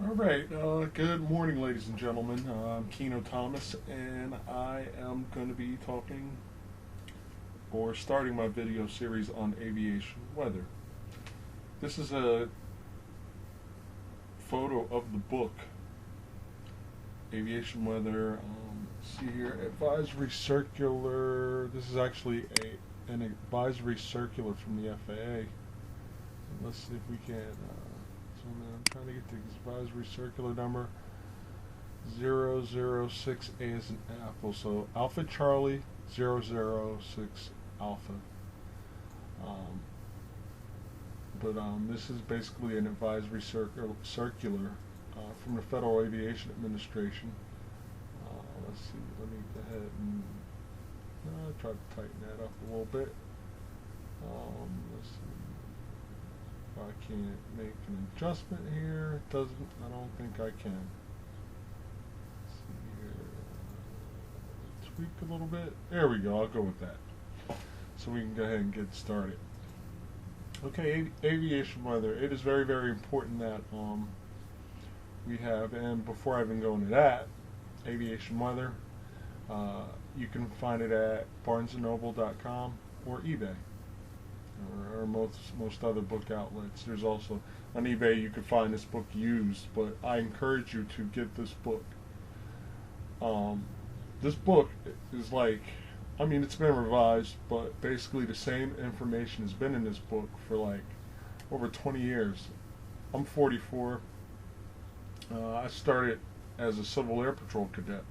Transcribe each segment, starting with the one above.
All right, good morning, ladies and gentlemen. I'm Kieno Thomas, and I am going to be talking or starting my video series on aviation weather. This is a photo of the book, Aviation Weather. Let's see here, advisory circular. This is actually an advisory circular from the FAA. Let's see if we can. So I'm trying to get the advisory circular number 006A is an apple. So Alpha Charlie 006 Alpha. This is basically an advisory circular from the Federal Aviation Administration. Let's see. Let me go ahead and try to tighten that up a little bit. Let's see. I can't make an adjustment here. It doesn't. I don't think I can. Let's see here. Tweak a little bit. There we go. I'll go with that. So we can go ahead and get started. Okay, aviation weather. It is very, very important that we have. And before I even go into that, aviation weather, you can find it at barnesandnoble.com or eBay. Or most other book outlets. There's also on eBay you can find this book used, but I encourage you to get this book. This book is like, I mean, it's been revised, but basically the same information has been in this book for like over 20 years. I'm 44. I started as a Civil Air Patrol cadet,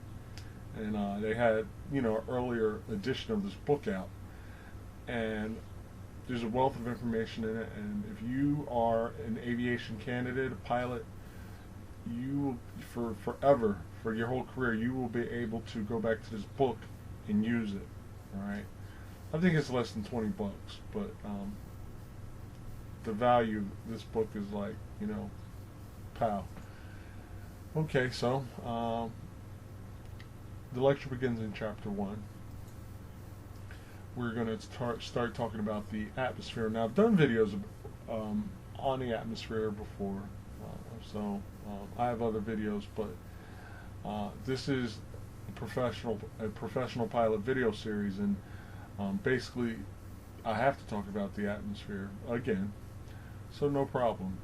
and they had, an earlier edition of this book out, and there's a wealth of information in it, and if you are an aviation candidate, a pilot, you will, forever, for your whole career, you will be able to go back to this book and use it. All right, I think it's less than $20, but the value of this book is like, pow. Okay, so the lecture begins in chapter 1. We're going to start talking about the atmosphere. Now, I've done videos on the atmosphere before, so I have other videos, but this is a professional pilot video series, and basically I have to talk about the atmosphere again, so no problem.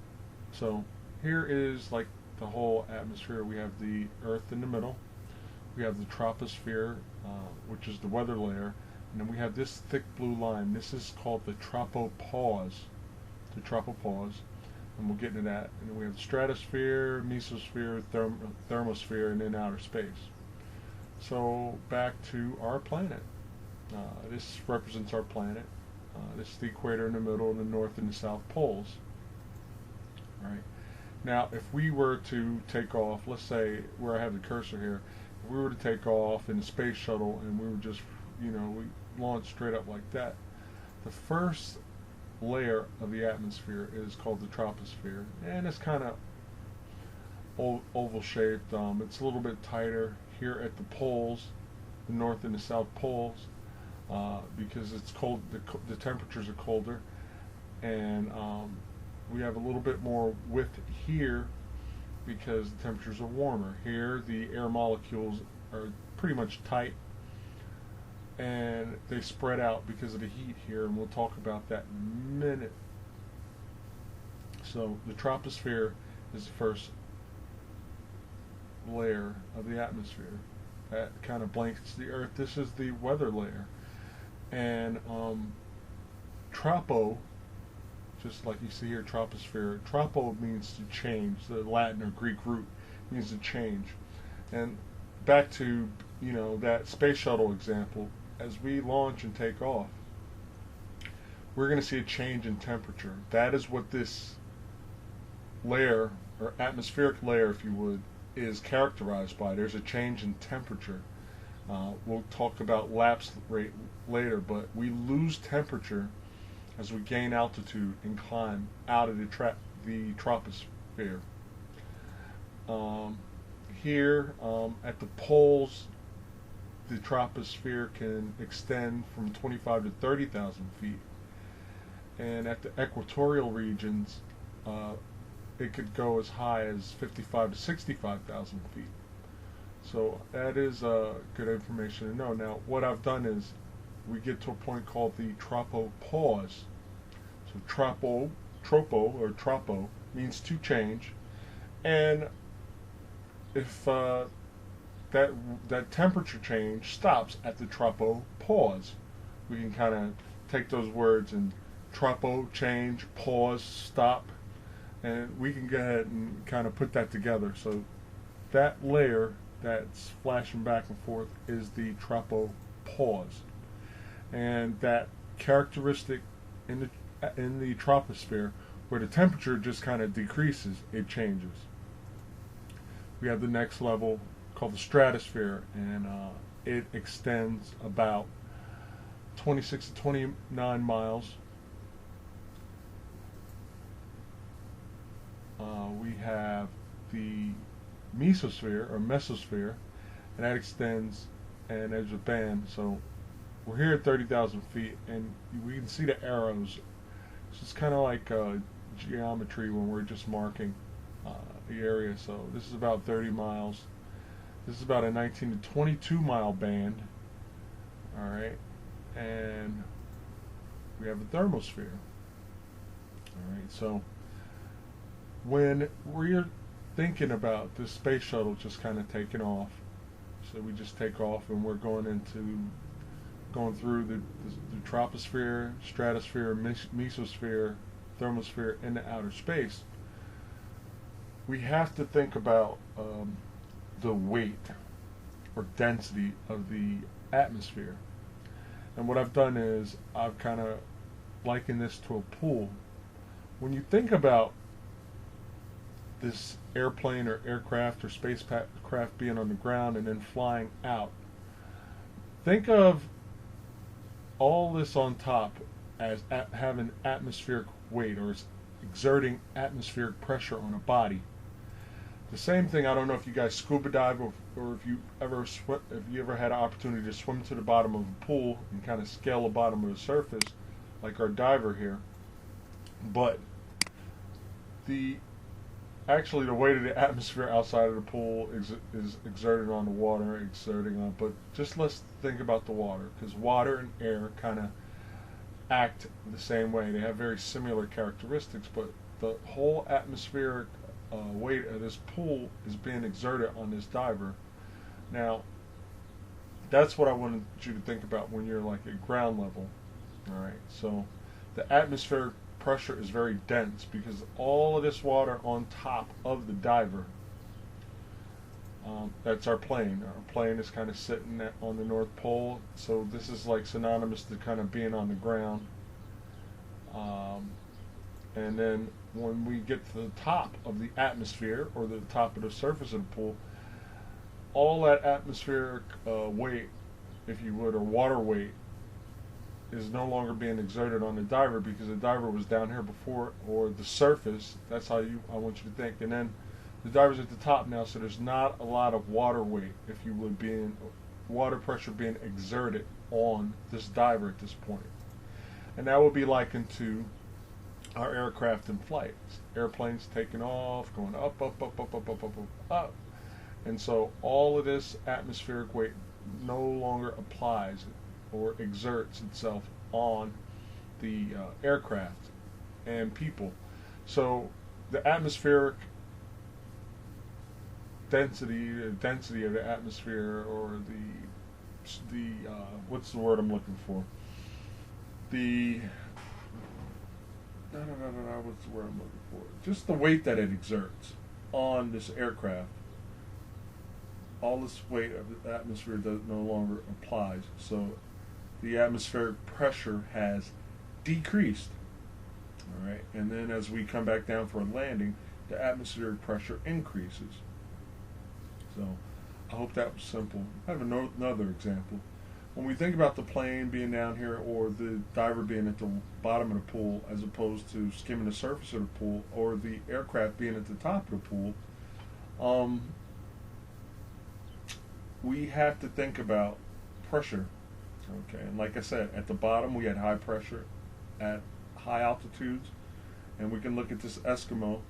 So here is like the whole atmosphere. We have the Earth in the middle. We have the troposphere, which is the weather layer. And then we have this thick blue line. This is called the tropopause. The tropopause. And we'll get into that. And then we have the stratosphere, mesosphere, thermosphere, and then outer space. So back to our planet. This represents our planet. This is the equator in the middle, and the north and the south poles. All right. Now, if we were to take off, let's say where I have the cursor here, if we were to take off in the space shuttle and we were just, we launch straight up like that, the first layer of the atmosphere is called the troposphere, and it's kind of oval shaped. It's a little bit tighter here at the poles, the north and the south poles, because it's cold. The temperatures are colder, and we have a little bit more width here because the temperatures are warmer. Here the air molecules are pretty much tight, and they spread out because of the heat here, and we'll talk about that in a minute. So the troposphere is the first layer of the atmosphere that kind of blankets the Earth. This is the weather layer, and tropo, just like you see here, troposphere. Tropo means to change. The Latin or Greek root means to change. And back to that space shuttle example. As we launch and take off, we're going to see a change in temperature. That is what this layer, or atmospheric layer, if you would, is characterized by. There's a change in temperature. We'll talk about lapse rate later, but we lose temperature as we gain altitude and climb out of the troposphere. Here at the poles, the troposphere can extend from 25 to 30,000 feet. And at the equatorial regions, it could go as high as 55 to 65,000 feet. So that is good information to know. Now, what I've done is we get to a point called the tropopause. So tropo means to change, and if that temperature change stops at the tropopause, we can kind of take those words and tropo, change, pause, stop, and we can go ahead and kind of put that together. So that layer that's flashing back and forth is the tropopause, and that characteristic in the troposphere where the temperature just kind of decreases, it changes. We have the next level called the stratosphere, and it extends about 26 to 29 miles. We have the mesosphere or mesosphere, and that extends, and there's a band. So we're here at 30,000 feet, and we can see the arrows. So it's kind of like geometry when we're just marking the area. So this is about 30 miles. This is about a 19 to 22 mile band. All right, and we have a thermosphere. All right, so when we're thinking about this space shuttle just kind of taking off, so we just take off and we're going through the troposphere, stratosphere, mesosphere, thermosphere, into outer space, we have to think about the weight or density of the atmosphere. And what I've done is I've kind of likened this to a pool. When you think about this airplane or aircraft or spacecraft being on the ground and then flying out, think of all this on top as having atmospheric weight, or exerting atmospheric pressure on a body. The same thing, I don't know if you guys scuba dive or if you ever had an opportunity to swim to the bottom of a pool and kind of scale the bottom of the surface like our diver here. But actually the weight of the atmosphere outside of the pool is exerted on the water, but just let's think about the water, because water and air kind of act the same way. They have very similar characteristics, but the whole atmospheric weight of this pool is being exerted on this diver. Now, that's what I wanted you to think about when you're like at ground level. All right, so the atmospheric pressure is very dense because all of this water on top of the diver. That's our plane. Our plane is kind of sitting on the North Pole, so this is like synonymous to kind of being on the ground. And then when we get to the top of the atmosphere, or the top of the surface of the pool, all that atmospheric weight, if you would, or water weight, is no longer being exerted on the diver, because the diver was down here before, or the surface. That's how I want you to think. And then the diver's at the top now, so there's not a lot of water weight, if you would, water pressure being exerted on this diver at this point. And that would be likened to our aircraft in flight. Airplanes taking off, going up, up, up, up, up, up, up, up. And so all of this atmospheric weight no longer applies or exerts itself on the aircraft and people. So the atmospheric density of the atmosphere, or the what's the word I'm looking for? What's the word I'm looking for? Just the weight that it exerts on this aircraft. All this weight of the atmosphere no longer applies. So the atmospheric pressure has decreased. All right, and then as we come back down for a landing, the atmospheric pressure increases. So I hope that was simple. I have another example. When we think about the plane being down here, or the diver being at the bottom of the pool as opposed to skimming the surface of the pool, or the aircraft being at the top of the pool, we have to think about pressure. Okay, and like I said, at the bottom we had high pressure at high altitudes, and we can look at this Eskimo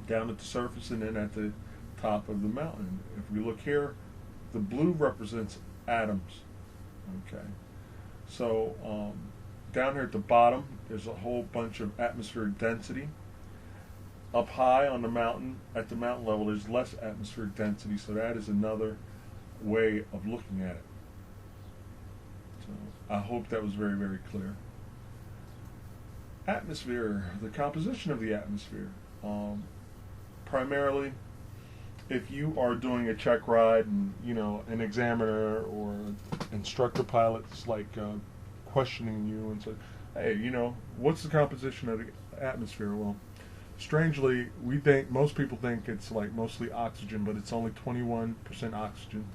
down at the surface and then at the top of the mountain. If we look here, the blue represents atoms. Okay, so down here at the bottom, there's a whole bunch of atmospheric density. Up high on the mountain, at the mountain level, there's less atmospheric density, so that is another way of looking at it. So I hope that was very, very clear. Atmosphere, the composition of the atmosphere. Primarily, if you are doing a check ride and an examiner or instructor pilot's like questioning you and say, hey, what's the composition of the atmosphere? Well, strangely, most people think it's like mostly oxygen, but it's only 21% oxygen.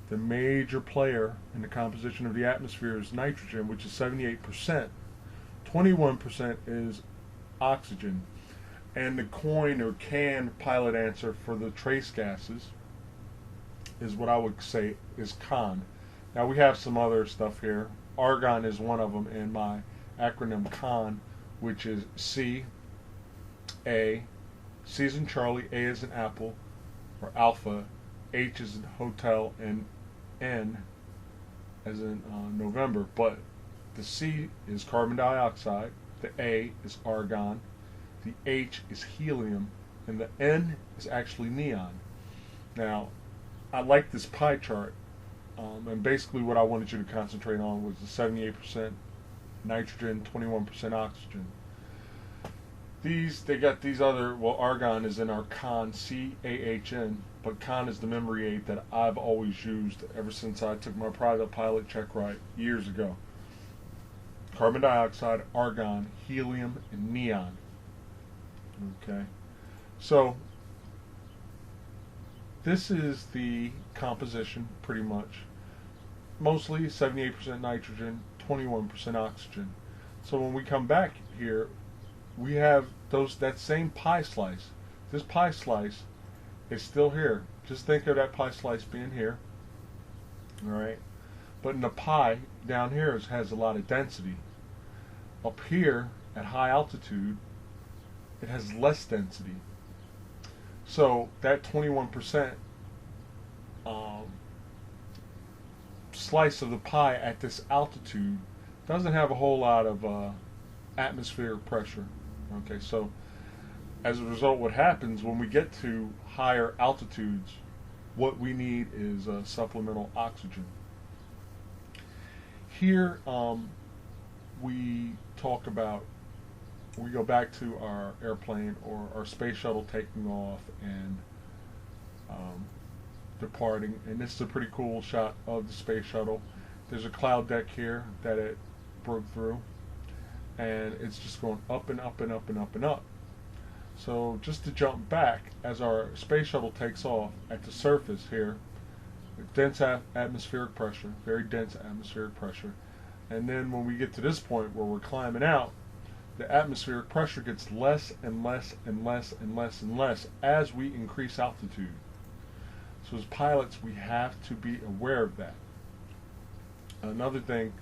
The major player in the composition of the atmosphere is nitrogen, which is 78%. 21% is oxygen. And the coin or can pilot answer for the trace gases is what I would say is con. Now we have some other stuff here. Argon is one of them in my acronym CON, which is C, A, C as in Charlie, A as in Apple, or Alpha, H as in Hotel, and N as in November. But the C is carbon dioxide, the A is argon, the H is helium, and the N is actually neon. Now, I like this pie chart, and basically what I wanted you to concentrate on was the 78% nitrogen, 21% oxygen. They got these other, well, argon is in our CON, C-A-H-N, but CON is the memory aid that I've always used ever since I took my private pilot check ride years ago. Carbon dioxide, argon, helium, and neon. Okay, so this is the composition pretty much. Mostly 78% nitrogen, 21% oxygen. So when we come back here, we have that same pie slice. This pie slice is still here. Just think of that pie slice being here. Alright? But in the pie, down here has a lot of density. Up here, at high altitude, it has less density. So that 21% slice of the pie at this altitude doesn't have a whole lot of atmospheric pressure. Okay, so as a result, what happens when we get to higher altitudes, what we need is supplemental oxygen. Here we go back to our airplane or our space shuttle taking off and departing, and this is a pretty cool shot of the space shuttle. There's a cloud deck here that it broke through, and it's just going up and up and up and up and up. So just to jump back, as our space shuttle takes off at the surface here, dense atmospheric pressure, very dense atmospheric pressure, and then when we get to this point where we're climbing out, the atmospheric pressure gets less and less and less and less and less as we increase altitude. So as pilots, we have to be aware of that. Another thing,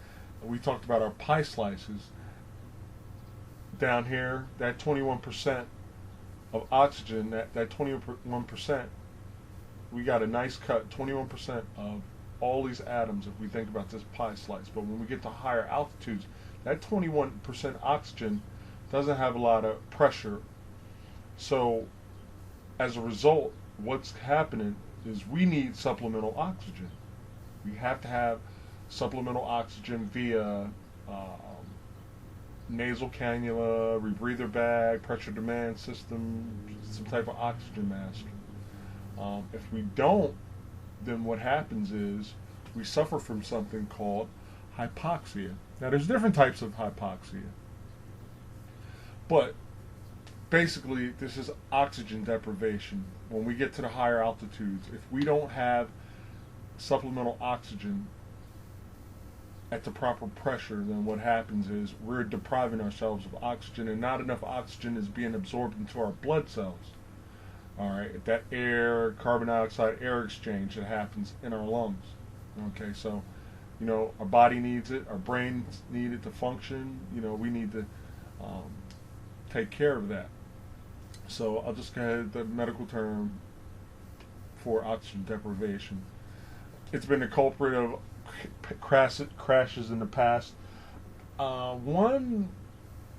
we talked about our pie slices. Down here, that 21% of oxygen, that 21%, we got a nice cut, 21% of all these atoms if we think about this pie slice. But when we get to higher altitudes, that 21% oxygen doesn't have a lot of pressure. So as a result, what's happening is we need supplemental oxygen. We have to have supplemental oxygen via nasal cannula, rebreather bag, pressure demand system, some type of oxygen mask. If we don't, then what happens is we suffer from something called hypoxia. Now there's different types of hypoxia, but basically this is oxygen deprivation. When we get to the higher altitudes, if we don't have supplemental oxygen at the proper pressure, then what happens is we're depriving ourselves of oxygen, and not enough oxygen is being absorbed into our blood cells. Alright, that air, carbon dioxide air exchange that happens in our lungs. Okay, so our body needs it, our brains need it to function, we need to take care of that. So I'll just go ahead the medical term for oxygen deprivation. It's been a culprit of crashes in the past. One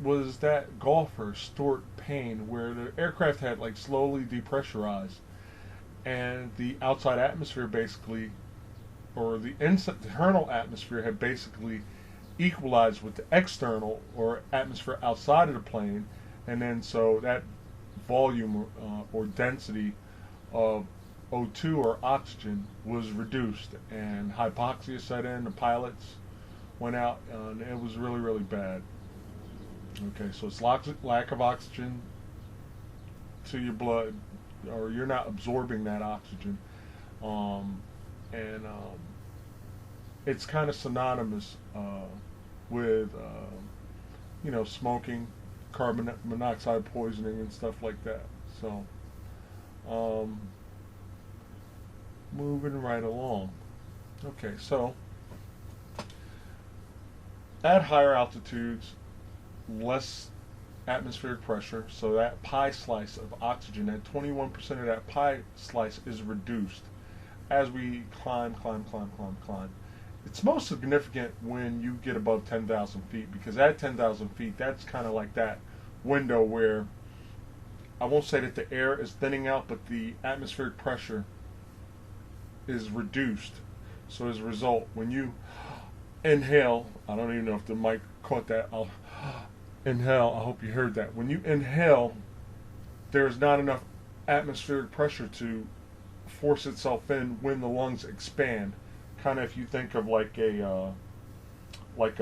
was that golfer Stuart Payne, where the aircraft had like slowly depressurized, and the outside atmosphere basically, or the internal atmosphere had basically equalized with the external or atmosphere outside of the plane, and then so that volume or density of O2 or oxygen was reduced, and hypoxia set in. The pilots went out, and it was really, really bad. Okay, so it's lack of oxygen to your blood, or you're not absorbing that oxygen, and it's kind of synonymous with smoking, carbon monoxide poisoning, and stuff like that. So moving right along. Okay, so at higher altitudes, less atmospheric pressure, so that pie slice of oxygen, that 21% of that pie slice is reduced as we climb. It's most significant when you get above 10,000 feet, because at 10,000 feet, that's kind of like that window where I won't say that the air is thinning out, but the atmospheric pressure is reduced. So as a result, when you inhale, I don't even know if the mic caught that, I'll inhale, I hope you heard that. When you inhale, there's not enough atmospheric pressure to force itself in when the lungs expand. Kind of if you think of like a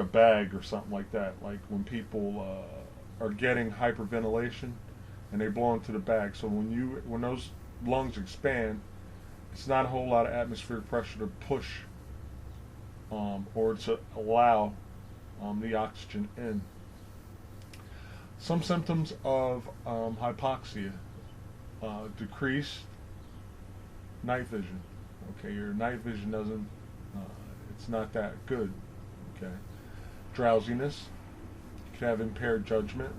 bag or something like that, like when people are getting hyperventilation and they blow into the bag. So when those lungs expand, it's not a whole lot of atmospheric pressure to push or to allow the oxygen in. Some symptoms of hypoxia: decreased night vision. Okay, your night vision doesn't, it's not that good. Okay, drowsiness. You could have impaired judgment.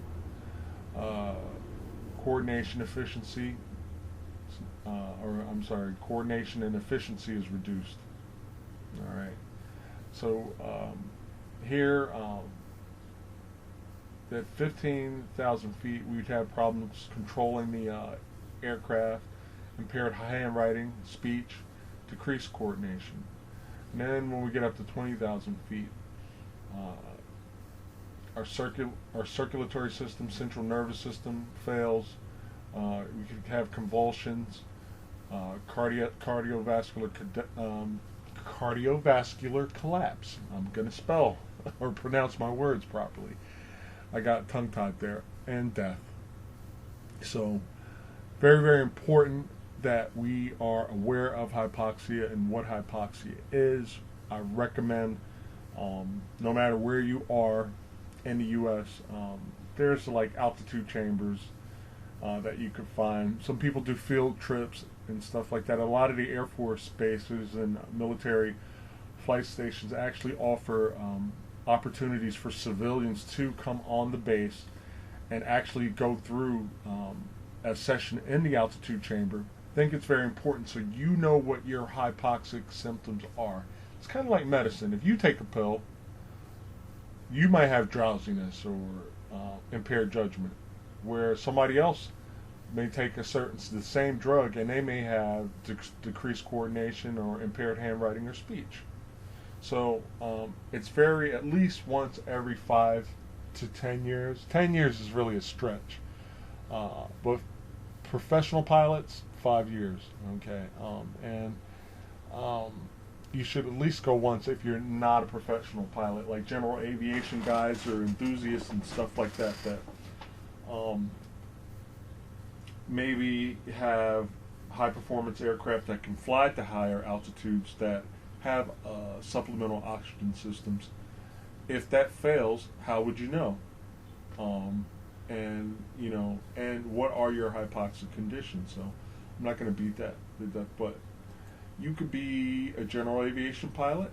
Coordination efficiency, coordination and efficiency is reduced. All right. So here, at 15,000 feet, we'd have problems controlling the aircraft, impaired handwriting, speech, decreased coordination. And then when we get up to 20,000 feet, our circulatory system, central nervous system fails. We could have convulsions, cardiovascular collapse. I'm going to spell or pronounce my words properly. I got tongue-tied there. And death. So very, very important that we are aware of hypoxia and what hypoxia is. I recommend, no matter where you are in the U.S., there's like altitude chambers that you could find. Some people do field trips and stuff like that. A lot of the Air Force bases and military flight stations actually offer opportunities for civilians to come on the base and actually go through a session in the altitude chamber. I think it's very important so you know what your hypoxic symptoms are. It's kind of like medicine. If you take a pill, you might have drowsiness or impaired judgment, where somebody else may take the same drug and they may have decreased coordination or impaired handwriting or speech. So it's at least once every 5 to 10 years. 10 years is really a stretch. But professional pilots, 5 years. Okay, and you should at least go once if you're not a professional pilot, like general aviation guys or enthusiasts and stuff like that. That maybe have high performance aircraft that can fly to higher altitudes that have supplemental oxygen systems. If that fails, how would you know? And what are your hypoxic conditions? So I'm not going to beat that, but you could be a general aviation pilot,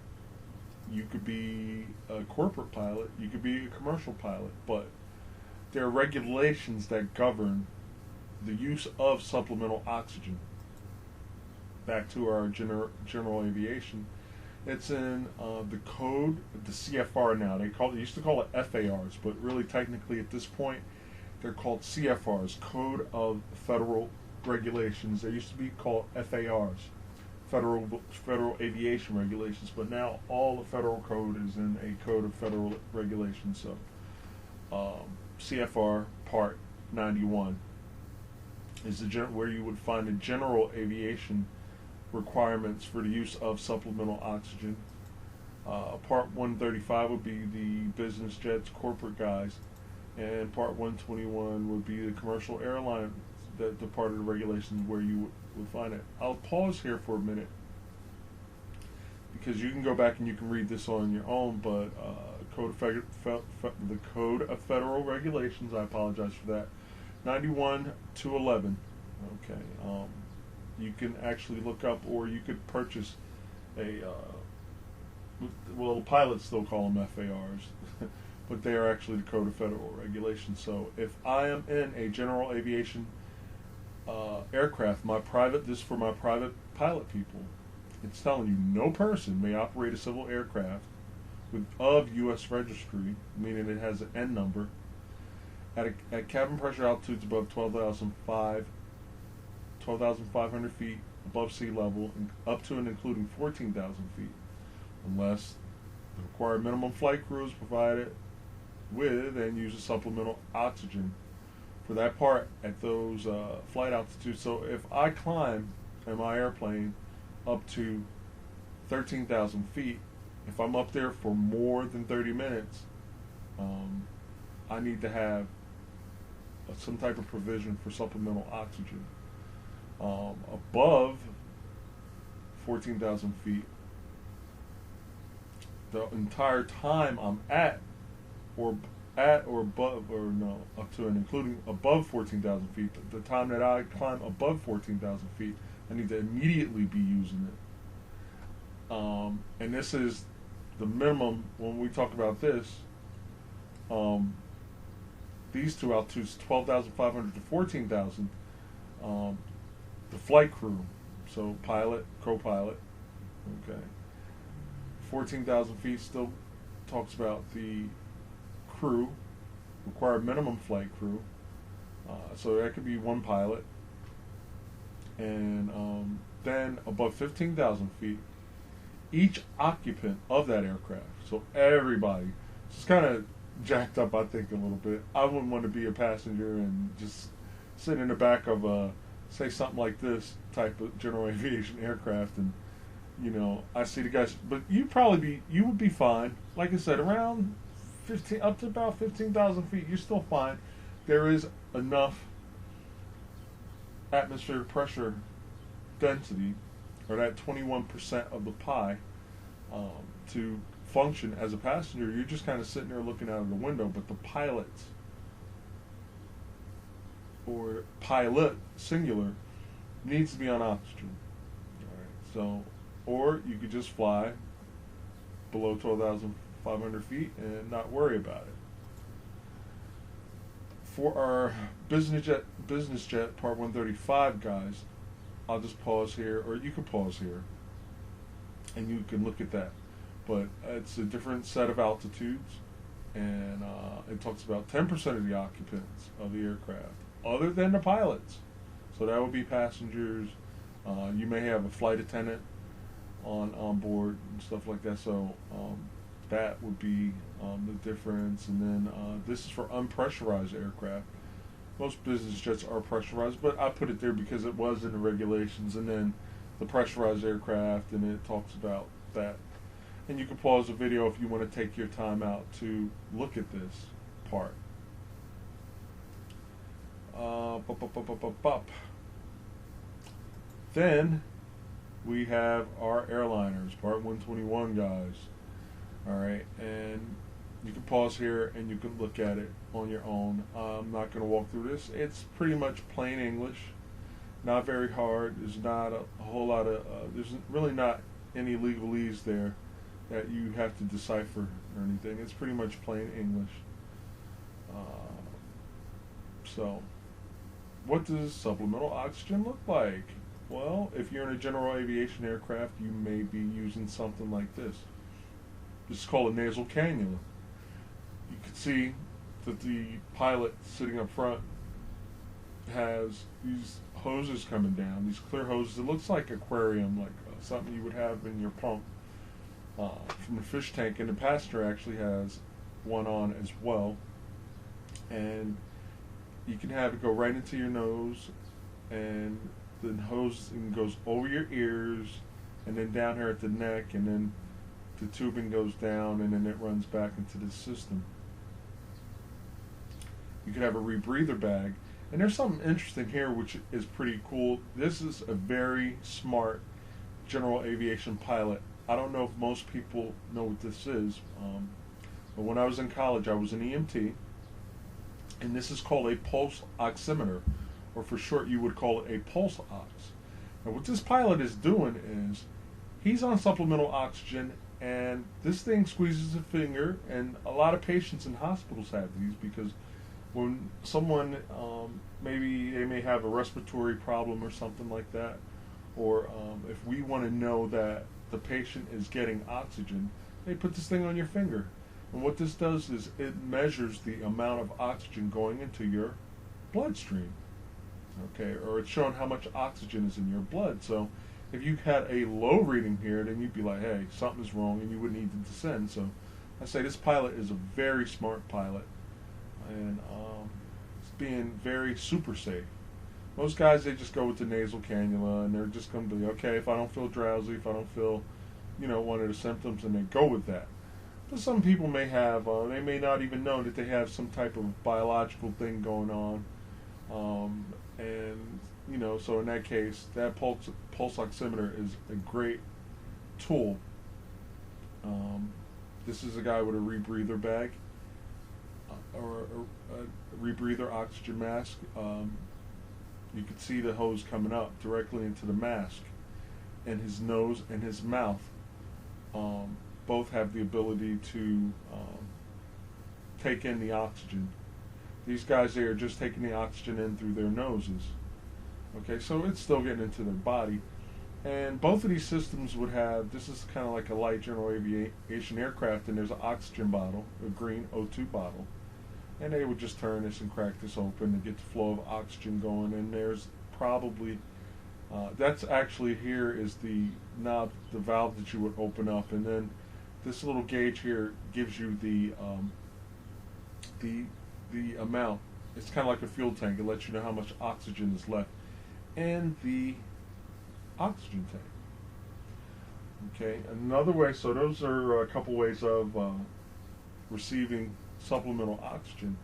you could be a corporate pilot, you could be a commercial pilot, but there are regulations that govern the use of supplemental oxygen. Back to our general aviation. It's in the code, the CFR now. They used to call it FARs, but really technically at this point they're called CFRs, Code of Federal Regulations. They used to be called FARs, Federal Aviation Regulations, but now all the federal code is in a Code of Federal Regulations. So CFR Part 91 is where you would find the general aviation requirements for the use of supplemental oxygen. Part 135 would be the business jets, corporate guys, and Part 121 would be the commercial airline, the part of the regulations where you would find it. I'll pause here for a minute because you can go back and you can read this on your own, but the Code of Federal Regulations, I apologize for that, 91 to 11. Okay. You can actually look up, or you could purchase a, well, pilots still call them FARs, but they are actually the Code of Federal Regulations. So if I am in a general aviation aircraft, this is for my private pilot people, it's telling you no person may operate a civil aircraft of U.S. registry, meaning it has an N number, at cabin pressure altitudes above 12,500 feet above sea level, and up to and including 14,000 feet, unless the required minimum flight crew is provided with and uses supplemental oxygen for that part at those flight altitudes. So if I climb in my airplane up to 13,000 feet, if I'm up there for more than 30 minutes, I need to have some type of provision for supplemental oxygen. Above 14,000 feet, the entire time I'm up to and including above 14,000 feet, the time that I climb above 14,000 feet, I need to immediately be using it. And this is the minimum when we talk about this. These two altitudes, 12,500 to 14,000, the flight crew, so pilot, co-pilot, okay. 14,000 feet still talks about the crew, required minimum flight crew, so that could be one pilot. And then above 15,000 feet, each occupant of that aircraft, so everybody, it's kind of jacked up, I think, a little bit. I wouldn't want to be a passenger and just sit in the back of a, say something like this type of general aviation aircraft, and I see the guys, but you would be fine. Like I said, around 15, up to about 15,000 feet, you're still fine. There is enough atmospheric pressure density, or that 21% of the pie, to function as a passenger. You're just kind of sitting there looking out of the window, but the pilots, or pilot singular, needs to be on oxygen. All right, so, or you could just fly below 12,500 feet and not worry about it. For our business jet Part 135 guys, I'll just pause here, or you can pause here, and you can look at that. But it's a different set of altitudes, and it talks about 10% of the occupants of the aircraft, other than the pilots. So that would be passengers. You may have a flight attendant on board and stuff like that. So that would be the difference. And then this is for unpressurized aircraft. Most business jets are pressurized, but I put it there because it was in the regulations. And then the pressurized aircraft, and it talks about that. And you can pause the video if you want to take your time out to look at this part. Then we have our airliners, Part 121 guys. Alright, and you can pause here and you can look at it on your own. I'm not going to walk through this. It's pretty much plain English, not very hard. There's not a whole lot of, there's really not any legalese there that you have to decipher or anything. It's pretty much plain English. So what does supplemental oxygen look like? Well, if you're in a general aviation aircraft, you may be using something like this. This is called a nasal cannula. You can see that the pilot sitting up front has these hoses coming down, these clear hoses. It looks like aquarium, like something you would have in your pump from a fish tank, and the passenger actually has one on as well. And you can have it go right into your nose, and the hose goes over your ears, and then down here at the neck, and then the tubing goes down, and then it runs back into the system. You could have a rebreather bag, and there's something interesting here which is pretty cool. This is a very smart general aviation pilot. I don't know if most people know what this is, but when I was in college I was an EMT, and this is called a pulse oximeter, or for short you would call it a pulse ox. Now what this pilot is doing is he's on supplemental oxygen, and this thing squeezes a finger, and a lot of patients in hospitals have these because when someone, maybe they may have a respiratory problem or something like that, or if we want to know that the patient is getting oxygen, they put this thing on your finger. And what this does is it measures the amount of oxygen going into your bloodstream. Okay, or it's showing how much oxygen is in your blood. So if you had a low reading here, then you'd be like, hey, something's wrong, and you would need to descend. So I say this pilot is a very smart pilot, and it's being very super safe. Most guys, they just go with the nasal cannula, and they're just going to be, okay, if I don't feel drowsy, if I don't feel, one of the symptoms, and they go with that. But some people may have, they may not even know that they have some type of biological thing going on. So in that case, that pulse oximeter is a great tool. This is a guy with a rebreather bag, or a rebreather oxygen mask. You can see the hose coming up directly into the mask, and his nose and his mouth both have the ability to take in the oxygen. These guys, they are just taking the oxygen in through their noses. Okay, so it's still getting into their body. And both of these systems would have, this is kind of like a light general aviation aircraft, and there's an oxygen bottle, a green O2 bottle. And they would just turn this and crack this open to get the flow of oxygen going. And there's probably, that's actually here is the knob, the valve that you would open up. And then this little gauge here gives you the amount. It's kind of like a fuel tank. It lets you know how much oxygen is left in the oxygen tank. Okay, another way, so those are a couple ways of receiving supplemental oxygen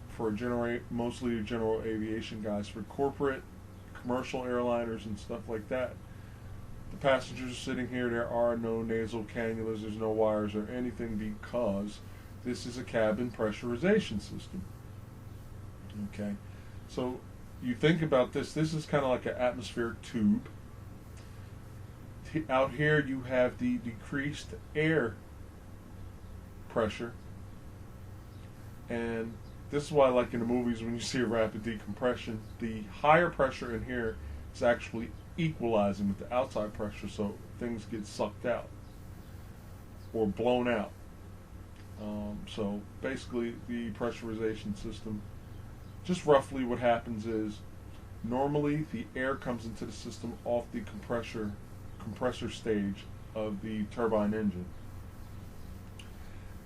for mostly general aviation guys. For corporate, commercial airliners and stuff like that, the passengers are sitting here. There are no nasal cannulas, there's no wires or anything, because this is a cabin pressurization system. Okay, so you think about this. This is kind of like an atmospheric tube. Out here you have the decreased air pressure, and this is why, like in the movies, when you see a rapid decompression, the higher pressure in here is actually equalizing with the outside pressure, so things get sucked out or blown out. So basically the pressurization system, just roughly what happens is, normally the air comes into the system off the compressor stage of the turbine engine,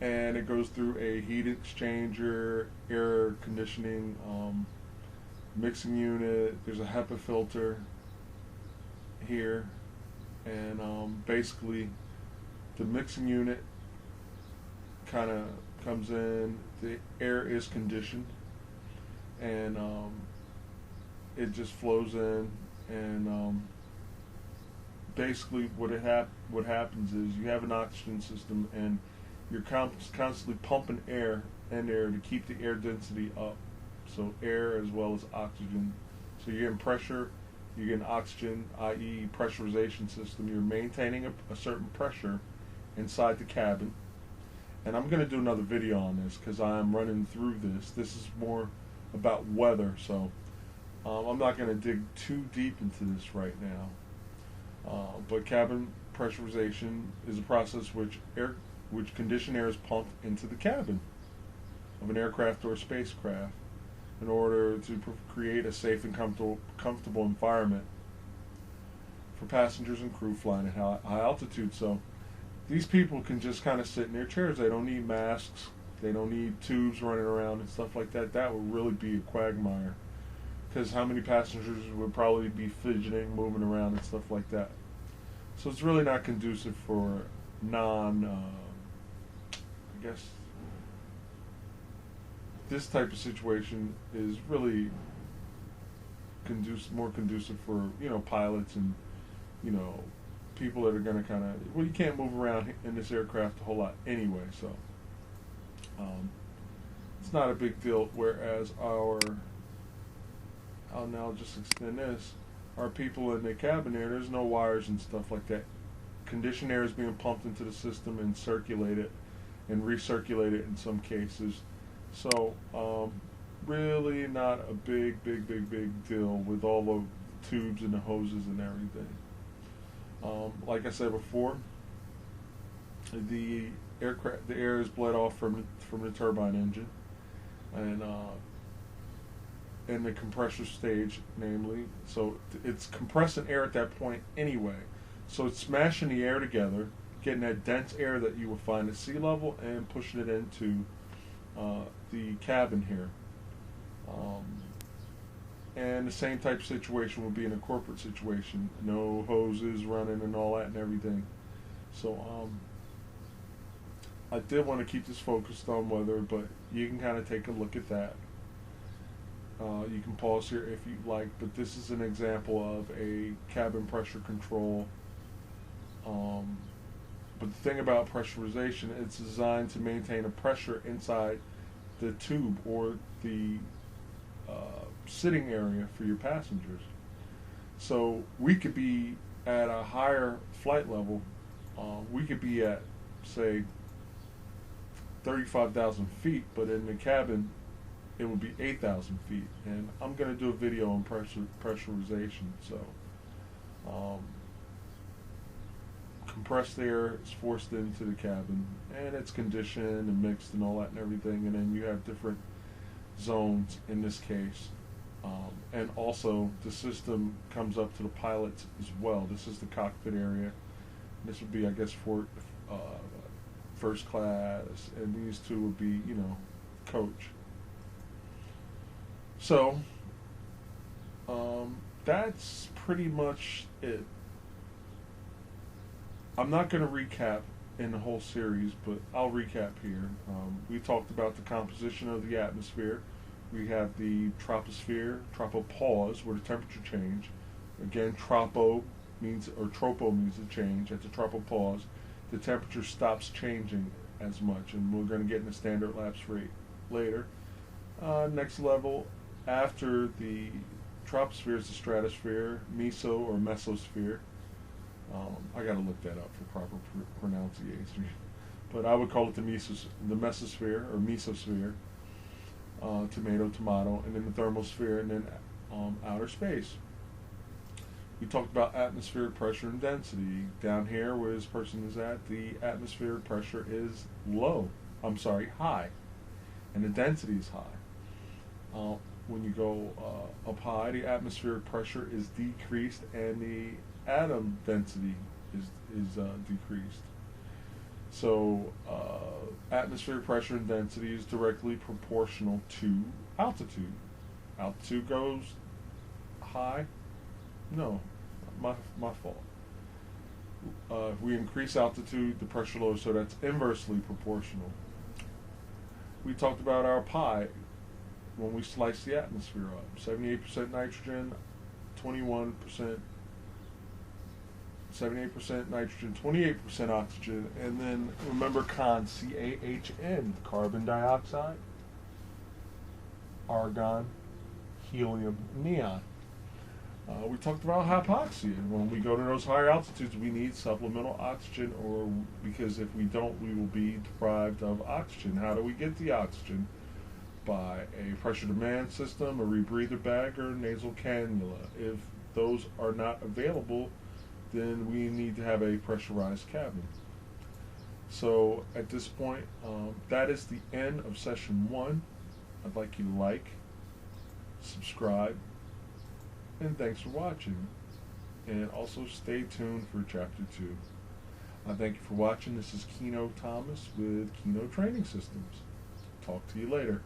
and it goes through a heat exchanger, air conditioning, mixing unit. There's a HEPA filter here, and basically the mixing unit kind of comes in, the air is conditioned, and it just flows in, and basically what happens is you have an oxygen system, and you're constantly pumping air in there to keep the air density up, so air as well as oxygen. So you're getting pressure, you're getting oxygen, i.e. pressurization system. You're maintaining a certain pressure inside the cabin. And I'm going to do another video on this because I'm running through this. This is more about weather, so I'm not going to dig too deep into this right now. But cabin pressurization is a process which conditioned air is pumped into the cabin of an aircraft or spacecraft in order to create a safe and comfortable environment for passengers and crew flying at high altitude. So these people can just kind of sit in their chairs. They don't need masks. They don't need tubes running around and stuff like that. That would really be a quagmire, because how many passengers would probably be fidgeting, moving around and stuff like that. So it's really not conducive for I guess this type of situation is really more conducive for, pilots and, people that are going to kind of, well, you can't move around in this aircraft a whole lot anyway, so it's not a big deal. Whereas I'll now just extend this, our people in the cabin there's no wires and stuff like that. Conditioned air is being pumped into the system and circulated and recirculated in some cases. So really not a big deal with all the tubes and the hoses and everything. Like I said before, the air is bled off from the turbine engine, and in the compressor stage, namely. So it's compressing air at that point anyway. So it's smashing the air together, getting that dense air that you will find at sea level, and pushing it into the cabin here. And the same type of situation would be in a corporate situation. No hoses running and all that and everything. So I did want to keep this focused on weather, but you can kind of take a look at that. You can pause here if you like, but this is an example of a cabin pressure control. But the thing about pressurization, it's designed to maintain a pressure inside the tube or the sitting area for your passengers. So we could be at a higher flight level. We could be at, say, 35,000 feet, but in the cabin it would be 8,000 feet. And I'm going to do a video on pressurization. So compressed air is forced into the cabin, and it's conditioned and mixed and all that and everything, and then you have different zones in this case. And also the system comes up to the pilots as well. This is the cockpit area. This would be, I guess, for first class, and these two would be, coach. So that's pretty much it. I'm not going to recap in the whole series, but I'll recap here. We talked about the composition of the atmosphere. We have the troposphere, tropopause, where the temperature change. Again, tropo means, or tropo means to change. At the tropopause, the temperature stops changing as much, and we're going to get in the standard lapse rate later. Next level, after the troposphere, is the stratosphere, meso or mesosphere. I got to look that up for proper pronunciation, but I would call it the mesosphere or mesosphere. Tomato, and then the thermosphere, and then outer space. We talked about atmospheric pressure and density. Down here, where this person is at, the atmospheric pressure is high, and the density is high. When you go up high, the atmospheric pressure is decreased, and the atom density is decreased. So atmospheric pressure and density is directly proportional to altitude. Altitude goes high? No, my fault. If we increase altitude, the pressure lowers, so that's inversely proportional. We talked about our pie when we slice the atmosphere up. 78% nitrogen, 78% nitrogen, 28% oxygen, and then remember CAHN, carbon dioxide, argon, helium, neon. We talked about hypoxia. When we go to those higher altitudes, we need supplemental oxygen, because if we don't, we will be deprived of oxygen. How do we get the oxygen? by a pressure demand system, a rebreather bag, or nasal cannula. If those are not available, then we need to have a pressurized cabin. So at this point, that is the end of session 1. I'd like you to like, subscribe, and thanks for watching. And also stay tuned for chapter 2. Thank you for watching. This is Kieno Thomas with Kieno Training Systems. Talk to you later.